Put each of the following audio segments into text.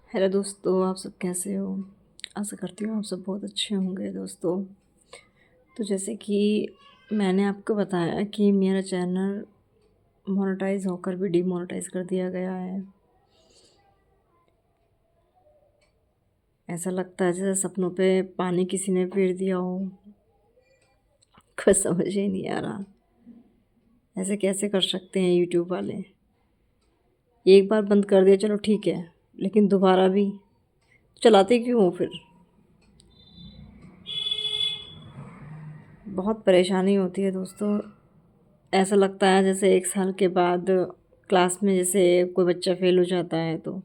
Hello दोस्तों, आप सब कैसे हो। आशा करती हूँ आप सब बहुत अच्छे होंगे दोस्तों। तो जैसे कि मैंने आपको बताया कि मेरा चैनल मोनेटाइज होकर भी डीमोनेटाइज कर दिया गया है। ऐसा लगता है जैसे सपनों पे पानी किसी ने फेर दिया हो। कुछ समझ ही नहीं आ रहा, ऐसे कैसे कर सकते हैं यूट्यूब वाले। एक बार बंद कर दिया चलो ठीक है, लेकिन दोबारा भी चलाते क्यों हो फिर। बहुत परेशानी होती है दोस्तों। ऐसा लगता है जैसे 1 साल के बाद क्लास में जैसे कोई बच्चा फेल हो जाता है, तो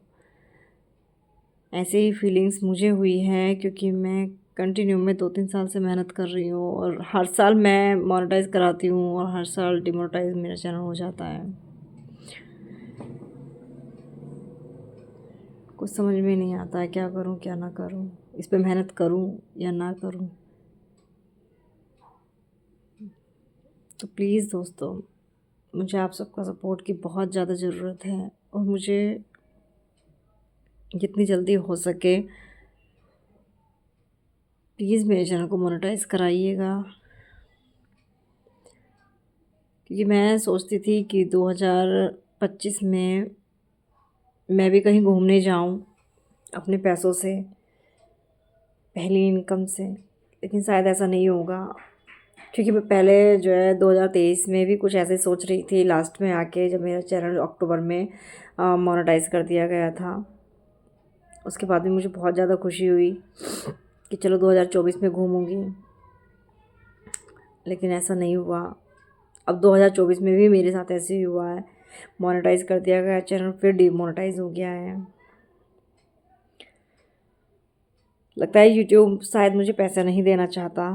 ऐसे ही फीलिंग्स मुझे हुई है, क्योंकि मैं कंटिन्यू में 2-3 साल से मेहनत कर रही हूँ और हर साल मैं मोनेटाइज कराती हूँ और हर साल डिमोनेटाइज मेरा चैनल हो जाता है। कुछ समझ में नहीं आता है क्या करूँ क्या ना करूँ, इस पे मेहनत करूँ या ना करूँ। तो प्लीज़ दोस्तों, मुझे आप सबका सपोर्ट की बहुत ज़्यादा ज़रूरत है और मुझे जितनी जल्दी हो सके प्लीज़ मेरे चैनल को मोनेटाइज़ कराइएगा। क्योंकि मैं सोचती थी कि 2025 में मैं भी कहीं घूमने जाऊं अपने पैसों से, पहली इनकम से, लेकिन शायद ऐसा नहीं होगा। क्योंकि मैं पहले जो है 2023 में भी कुछ ऐसे सोच रही थी, लास्ट में आके जब मेरा चैनल अक्टूबर में मोनेटाइज़ कर दिया गया था, उसके बाद भी मुझे बहुत ज़्यादा खुशी हुई कि चलो 2024 में घूमूंगी, लेकिन ऐसा नहीं हुआ। अब 2024 में भी मेरे साथ ऐसे ही हुआ है, मोनेटाइज़ कर दिया गया चैनल फिर डीमोनेटाइज़ हो गया है। लगता है यूट्यूब शायद मुझे पैसा नहीं देना चाहता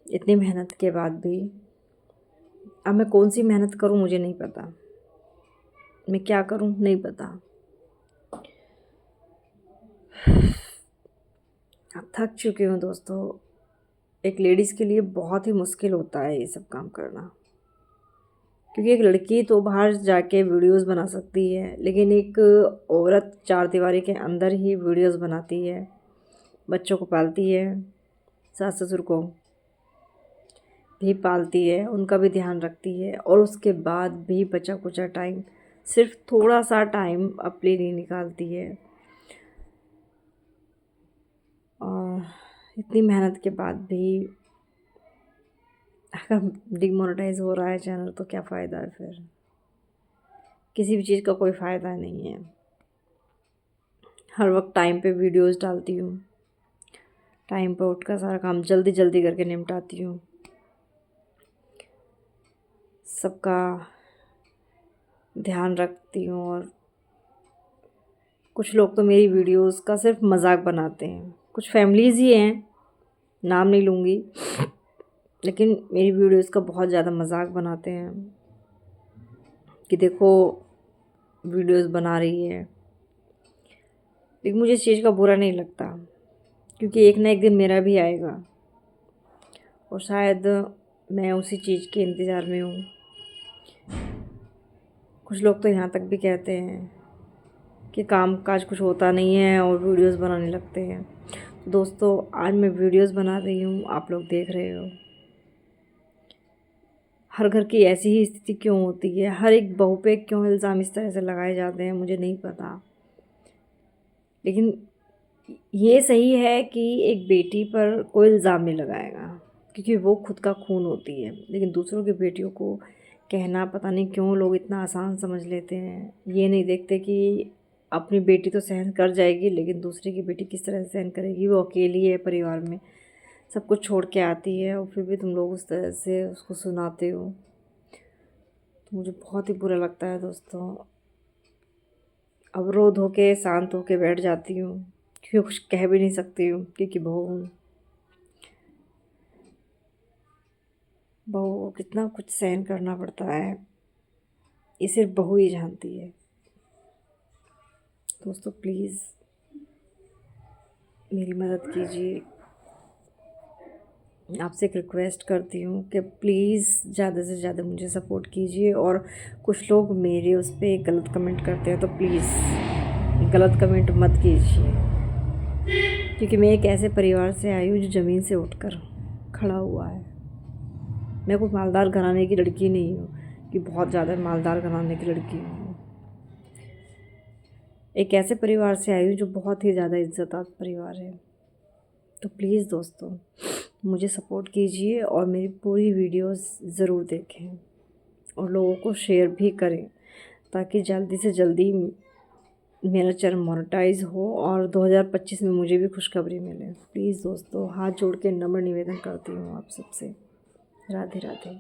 इतनी मेहनत के बाद भी। अब मैं कौन सी मेहनत करूं मुझे नहीं पता, मैं क्या करूं नहीं पता। अब थक चुकी हूँ दोस्तों। एक लेडीज़ के लिए बहुत ही मुश्किल होता है ये सब काम करना, क्योंकि एक लड़की तो बाहर जाके वीडियोस बना सकती है, लेकिन एक औरत चार दीवारी के अंदर ही वीडियोस बनाती है, बच्चों को पालती है, सास ससुर को भी पालती है, उनका भी ध्यान रखती है, और उसके बाद भी बचा कुचा टाइम, सिर्फ थोड़ा सा टाइम अपने लिए निकालती है। और इतनी मेहनत के बाद भी अगर डिमोनेटाइज हो रहा है चैनल तो क्या फ़ायदा है फिर। किसी भी चीज़ का कोई फ़ायदा नहीं है। हर वक्त टाइम पे वीडियोस डालती हूँ, टाइम पे उठकर सारा काम जल्दी जल्दी करके निपटाती हूँ, सबका ध्यान रखती हूँ। और कुछ लोग तो मेरी वीडियोस का सिर्फ मजाक बनाते हैं, कुछ फैमिलीज़ ही हैं, नाम नहीं लूँगी, लेकिन मेरी वीडियोस का बहुत ज़्यादा मजाक बनाते हैं कि देखो वीडियोस बना रही है। लेकिन मुझे इस चीज़ का बुरा नहीं लगता, क्योंकि एक ना एक दिन मेरा भी आएगा और शायद मैं उसी चीज़ के इंतज़ार में हूँ। कुछ लोग तो यहाँ तक भी कहते हैं कि काम काज कुछ होता नहीं है और वीडियोस बनाने लगते हैं। तो दोस्तों, आज मैं वीडियोस बना रही हूँ, आप लोग देख रहे हो। हर घर की ऐसी ही स्थिति क्यों होती है, हर एक बहू पे क्यों इल्ज़ाम इस तरह से लगाए जाते हैं, मुझे नहीं पता। लेकिन ये सही है कि एक बेटी पर कोई इल्ज़ाम नहीं लगाएगा, क्योंकि वो खुद का खून होती है, लेकिन दूसरों की बेटियों को कहना पता नहीं क्यों लोग इतना आसान समझ लेते हैं। ये नहीं देखते कि अपनी बेटी तो सहन कर जाएगी, लेकिन दूसरे की बेटी किस तरह से सहन करेगी। वो अकेली है परिवार में, सब कुछ छोड़ के आती है, और फिर भी तुम लोग उस तरह से उसको सुनाते हो। तो मुझे बहुत ही बुरा लगता है दोस्तों। अवरोध होके शांत होके बैठ जाती हूँ, क्योंकि कुछ कह भी नहीं सकती हूँ, क्योंकि बहू हूँ। बहू को कितना कुछ सहन करना पड़ता है, ये सिर्फ बहू ही जानती है। दोस्तों प्लीज़ मेरी मदद कीजिए। आपसे एक रिक्वेस्ट करती हूँ कि प्लीज़ ज़्यादा से ज़्यादा मुझे सपोर्ट कीजिए। और कुछ लोग मेरे उस पर गलत कमेंट करते हैं, तो प्लीज़ गलत कमेंट मत कीजिए, क्योंकि मैं एक ऐसे परिवार से आई हूँ जो ज़मीन से उठकर खड़ा हुआ है। मैं कोई मालदार घराने की लड़की नहीं हूँ कि बहुत ज़्यादा मालदार घराने की लड़की हूँ। एक ऐसे परिवार से आई हूँ जो बहुत ही ज़्यादा इज्जतदार परिवार है। तो प्लीज़ दोस्तों मुझे सपोर्ट कीजिए और मेरी पूरी वीडियोस ज़रूर देखें और लोगों को शेयर भी करें, ताकि जल्दी से जल्दी मेरा चैनल मोनेटाइज हो और 2025 में मुझे भी खुशखबरी मिले। प्लीज़ दोस्तों हाथ जोड़ के नम्र निवेदन करती हूँ आप सबसे। राधे राधे।